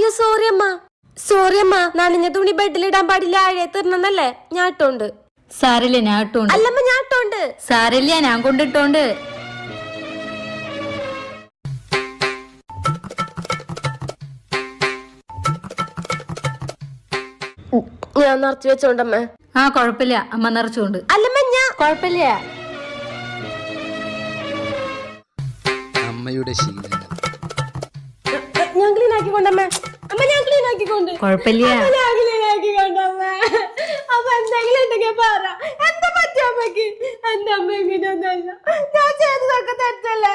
അയ്യോ സോറി അമ്മ നനഞ്ഞ തുണി ബെഡിലിടാൻ പാടില്ല ആഴത്തിരണന്നല്ലേ ഞാൻ ഇട്ടോണ്ട്. സാരില്ല ഞാൻ ഇട്ടോണ്ട്. അല്ലമ്മ ഞാൻ ഇട്ടോണ്ട്. സാരില്ല ഞാൻ കൊണ്ടിട്ടോണ്ട്. ഞാൻ നിറച്ചു വെച്ചോണ്ടമ്മ. ആ കൊഴപ്പില്ല അമ്മ നിറച്ചോണ്ട്. അല്ലമ്മ ഞാൻ കൊഴപ്പില്ല. അമ്മയുടെ ശീലങ്ങൾ ഞാൻ ക്ലീൻ ആക്കിക്കൊണ്ടമ്മ. അമ്മ ഞാൻ ക്ലീൻ ആക്കിക്കൊണ്ട്. കൊഴപ്പില്ല. ഞാൻ ക്ലീൻ ആക്കിക്കൊണ്ടമ്മ. അപ്പൊ എന്തെങ്കിലും ഉണ്ടെങ്കിൽ പറ. എന്താ പറ്റിയ അമ്മക്ക്? എന്റെ അമ്മ ഇങ്ങനെയൊന്നല്ല. ഞാൻ ചെയ്തതൊക്കെ തെറ്റല്ലേ?